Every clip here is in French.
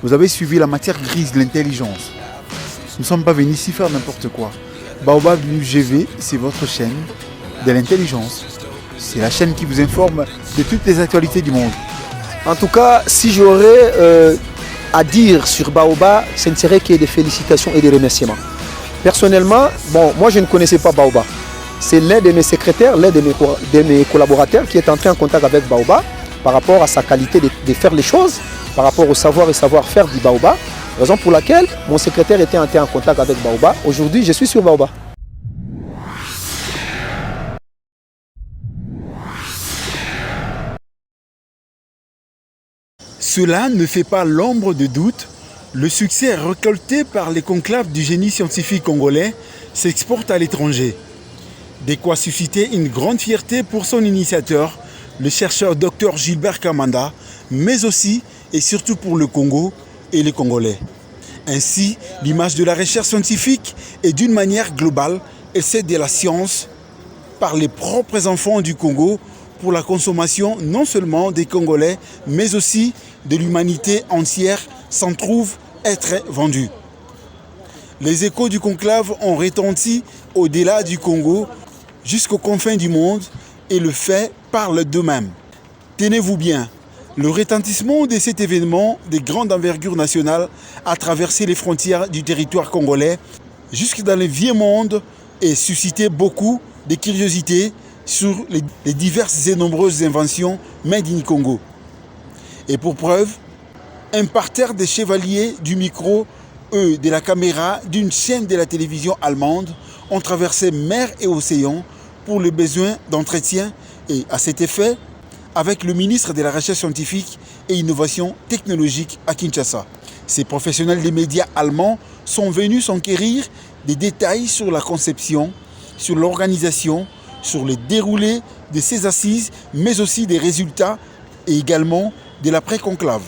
Vous avez suivi la matière grise, l'intelligence. Nous ne sommes pas venus ici faire n'importe quoi. Baobab UGV, c'est votre chaîne de l'intelligence. C'est la chaîne qui vous informe de toutes les actualités du monde. En tout cas, si j'aurais à dire sur Baobab, ce ne serait que des félicitations et des remerciements. Personnellement, moi je ne connaissais pas Baobab. C'est l'un de mes secrétaires, l'un de mes collaborateurs qui est entré en contact avec Baobab par rapport à sa qualité de faire les choses, par rapport au savoir et savoir-faire du Baobab. Raison pour laquelle mon secrétaire était entré en contact avec Baobab. Aujourd'hui, je suis sur Baobab. Cela ne fait pas l'ombre de doute. Le succès récolté par les conclaves du génie scientifique congolais s'exporte à l'étranger. De quoi susciter une grande fierté pour son initiateur, le chercheur Dr Gilbert Kamanda, mais aussi et surtout pour le Congo et les Congolais. Ainsi, l'image de la recherche scientifique est d'une manière globale et celle de la science par les propres enfants du Congo pour la consommation non seulement des Congolais, mais aussi de l'humanité entière s'en trouve être vendue. Les échos du conclave ont retenti au-delà du Congo jusqu'aux confins du monde et le fait parle d'eux-mêmes. Tenez-vous bien, le retentissement de cet événement de grande envergure nationale a traversé les frontières du territoire congolais jusque dans le vieux monde et suscité beaucoup de curiosité sur les diverses et nombreuses inventions made in Congo. Et pour preuve, un parterre de chevaliers du micro et de la caméra d'une chaîne de la télévision allemande ont traversé mer et océan pour le besoin d'entretien et à cet effet avec le ministre de la Recherche scientifique et innovation technologique à Kinshasa. Ces professionnels des médias allemands sont venus s'enquérir des détails sur la conception, sur l'organisation, sur le déroulé de ces assises, mais aussi des résultats et également de l'après-conclave.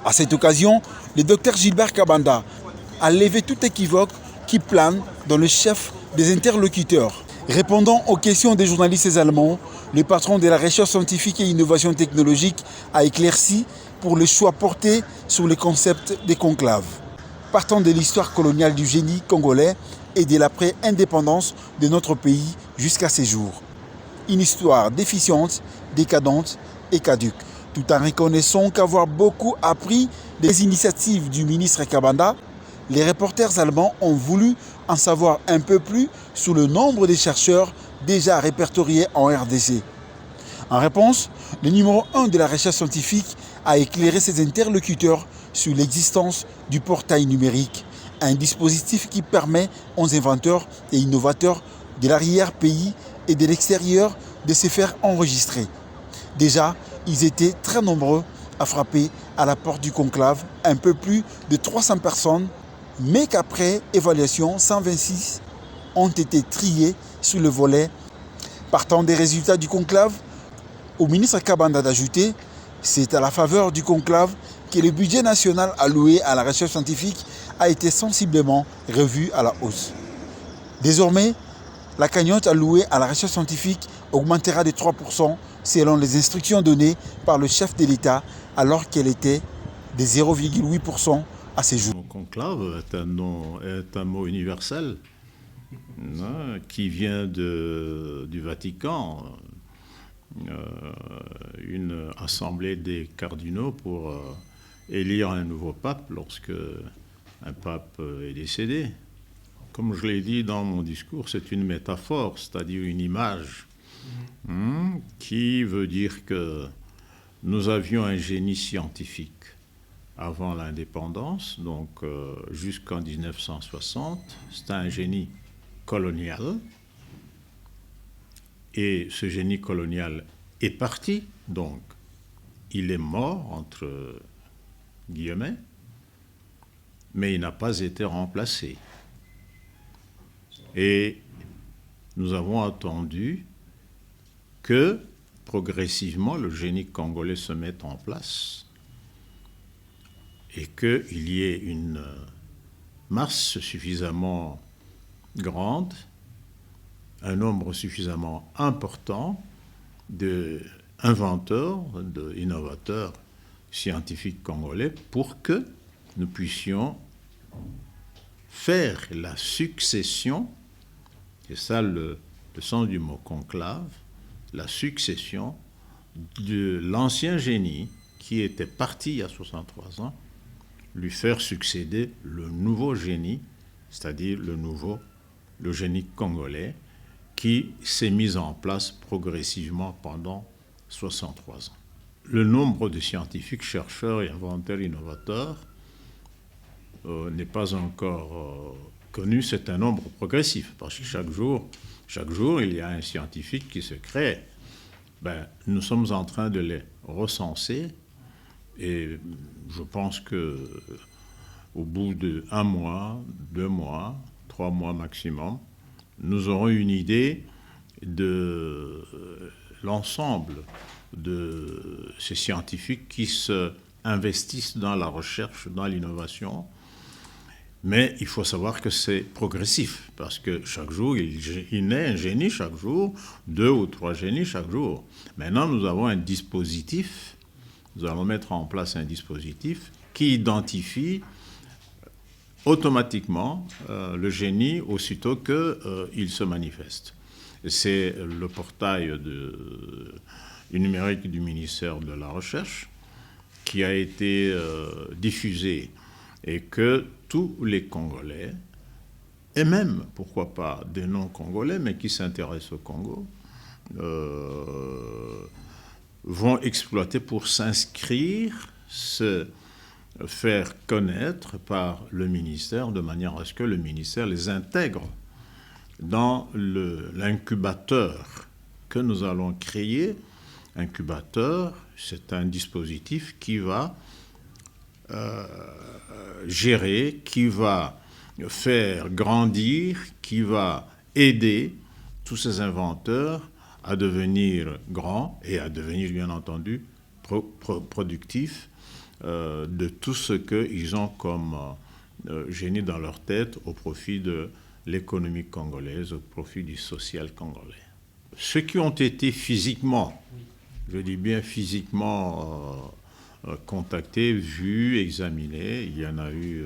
À cette occasion, le docteur Gilbert Kamanda a levé tout équivoque qui plane dans le chef des interlocuteurs. Répondant aux questions des journalistes allemands, le patron de la recherche scientifique et innovation technologique a éclairci pour le choix porté sur le concept des conclaves. Partant de l'histoire coloniale du génie congolais et de l'après-indépendance de notre pays jusqu'à ces jours. Une histoire déficiente, décadente et caduque. Tout en reconnaissant qu'avoir beaucoup appris des initiatives du ministre Kamanda, les reporters allemands ont voulu en savoir un peu plus sur le nombre de chercheurs déjà répertoriés en RDC. En réponse, le numéro 1 de la recherche scientifique a éclairé ses interlocuteurs sur l'existence du portail numérique, un dispositif qui permet aux inventeurs et innovateurs de l'arrière-pays et de l'extérieur de se faire enregistrer. Déjà, ils étaient très nombreux à frapper à la porte du conclave, un peu plus de 300 personnes, mais qu'après évaluation, 126 ont été triés sur le volet. Partant des résultats du conclave, au ministre Kamanda d'ajouter, c'est à la faveur du conclave que le budget national alloué à la recherche scientifique a été sensiblement revu à la hausse. Désormais, la cagnotte allouée à la recherche scientifique augmentera de 3% selon les instructions données par le chef de l'État alors qu'elle était de 0,8% à ces jours. Le conclave est un mot universel qui vient du Vatican, une assemblée des cardinaux pour élire un nouveau pape lorsque un pape est décédé. Comme je l'ai dit dans mon discours, c'est une métaphore, c'est-à-dire une image qui veut dire que nous avions un génie scientifique avant l'indépendance, donc jusqu'en 1960. C'était un génie colonial. Et ce génie colonial est parti, donc il est mort, entre guillemets, mais il n'a pas été remplacé. Et nous avons attendu que progressivement le génie congolais se mette en place et qu'il y ait une masse suffisamment grande, un nombre suffisamment important d'inventeurs, d'innovateurs scientifiques congolais pour que nous puissions faire la succession, c'est ça le sens du mot conclave, la succession de l'ancien génie qui était parti il y a 63 ans, lui faire succéder le nouveau génie, c'est-à-dire le génie congolais, qui s'est mis en place progressivement pendant 63 ans. Le nombre de scientifiques, chercheurs et inventeurs innovateurs n'est pas encore connu, c'est un nombre progressif, parce que chaque jour, il y a un scientifique qui se crée. Nous sommes en train de les recenser et je pense qu'au bout d'1 mois, 2 mois, 3 mois maximum, nous aurons une idée de l'ensemble de ces scientifiques qui se investissent dans la recherche, dans l'innovation. Mais il faut savoir que c'est progressif, parce que chaque jour, il naît un génie chaque jour, 2 ou 3 génies chaque jour. Maintenant, nous avons un dispositif, nous allons mettre en place un dispositif qui identifie automatiquement le génie aussitôt qu'il se manifeste. C'est le portail numérique du ministère de la Recherche qui a été diffusé et que tous les Congolais, et même, pourquoi pas, des non-Congolais, mais qui s'intéressent au Congo, vont exploiter pour s'inscrire, se faire connaître par le ministère, de manière à ce que le ministère les intègre dans l'incubateur que nous allons créer. Incubateur, c'est un dispositif qui va gérer, qui va faire grandir, qui va aider tous ces inventeurs à devenir grands et à devenir, bien entendu, productifs de tout ce qu'ils ont comme génie dans leur tête au profit de l'économie congolaise, au profit du social congolais. Ceux qui ont été physiquement, je dis bien physiquement, contactés, vus, examinés, il y en a eu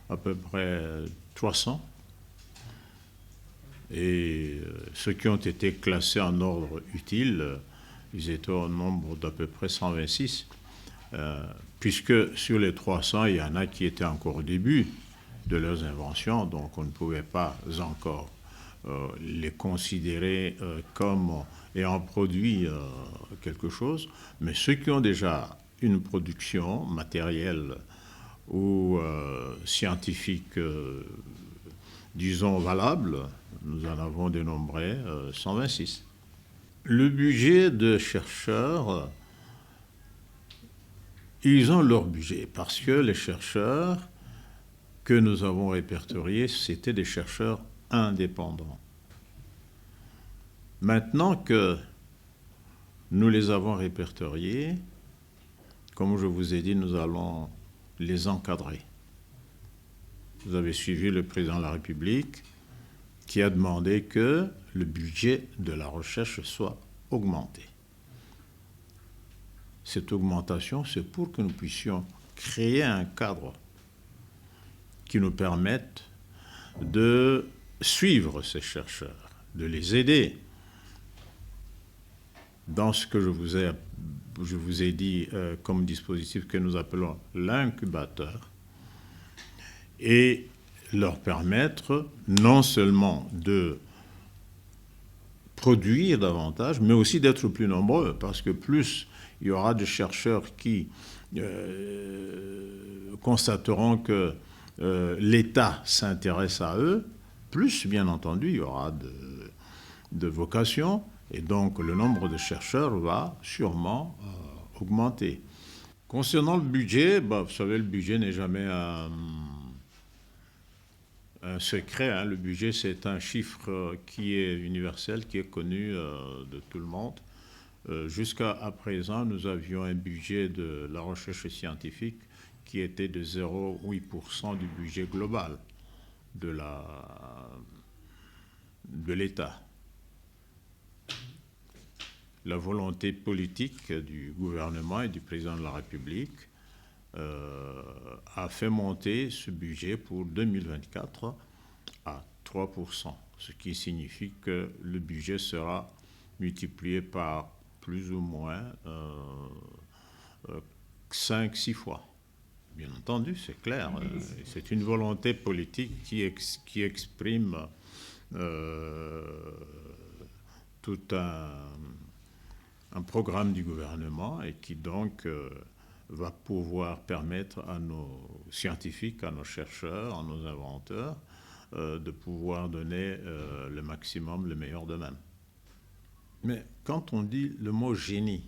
à peu près 300. Et ceux qui ont été classés en ordre utile, ils étaient au nombre d'à peu près 126. Puisque sur les 300, il y en a qui étaient encore au début de leurs inventions, donc on ne pouvait pas encore les considérer comme ayant produit quelque chose. Mais ceux qui ont déjà une production matérielle ou scientifique, disons, valable, nous en avons dénombré 126. Le budget de chercheurs, ils ont leur budget parce que les chercheurs que nous avons répertoriés, c'était des chercheurs indépendants. Maintenant que nous les avons répertoriés, comme je vous ai dit, nous allons les encadrer. Vous avez suivi le président de la République qui a demandé que le budget de la recherche soit augmenté. Cette augmentation, c'est pour que nous puissions créer un cadre qui nous permette de suivre ces chercheurs, de les aider dans ce que je vous ai dit comme dispositif que nous appelons l'incubateur, et leur permettre non seulement de produire davantage, mais aussi d'être plus nombreux, parce que plus il y aura de chercheurs qui constateront que l'État s'intéresse à eux, plus, bien entendu, il y aura de vocations, et donc le nombre de chercheurs va sûrement augmenter. Concernant le budget, vous savez, le budget n'est jamais un secret, hein. Le budget, c'est un chiffre qui est universel, qui est connu de tout le monde. Jusqu'à présent, nous avions un budget de la recherche scientifique qui était de 0,8% du budget global de l'État. la volonté politique du gouvernement et du président de la République a fait monter ce budget pour 2024 à 3%, ce qui signifie que le budget sera multiplié par plus ou moins 5-6 fois. Bien entendu, c'est clair. C'est une volonté politique qui exprime tout un programme du gouvernement et qui donc va pouvoir permettre à nos scientifiques, à nos chercheurs, à nos inventeurs de pouvoir donner le maximum, le meilleur d'eux-mêmes. Mais quand on dit le mot génie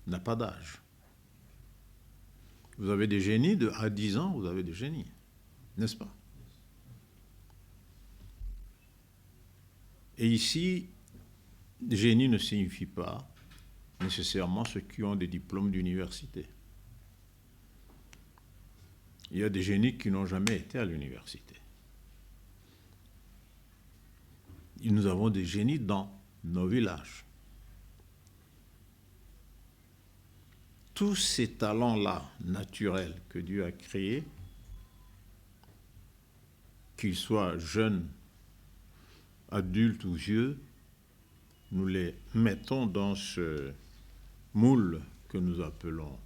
n'a pas d'âge. Vous avez des génies à 10 ans, vous avez des génies, n'est-ce pas? Et ici, génie ne signifie pas nécessairement ceux qui ont des diplômes d'université. Il y a des génies qui n'ont jamais été à l'université. Et nous avons des génies dans nos villages. Tous ces talents-là, naturels, que Dieu a créés, qu'ils soient jeunes, adultes ou vieux, nous les mettons dans ce moule que nous appelons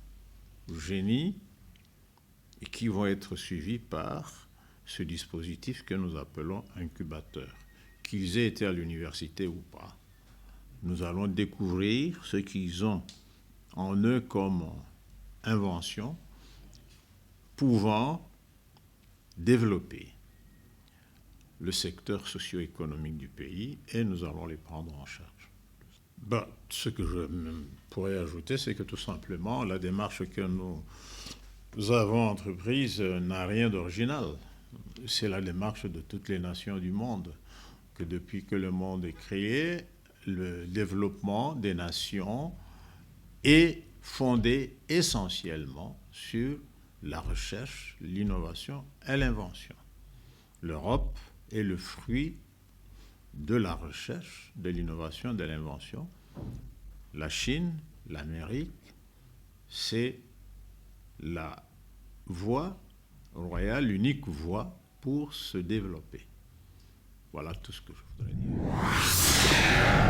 génie et qui vont être suivis par ce dispositif que nous appelons incubateur. Qu'ils aient été à l'université ou pas, nous allons découvrir ce qu'ils ont en eux comme invention, pouvant développer le secteur socio-économique du pays et nous allons les prendre en charge. Ce que je pourrais ajouter, c'est que tout simplement, la démarche que nous avons entreprise n'a rien d'original. C'est la démarche de toutes les nations du monde, que depuis que le monde est créé, le développement des nations est fondé essentiellement sur la recherche, l'innovation et l'invention. L'Europe est le fruit de la recherche, de l'innovation, de l'invention. La Chine, l'Amérique, c'est la voie royale, l'unique voie pour se développer. Voilà tout ce que je voudrais dire.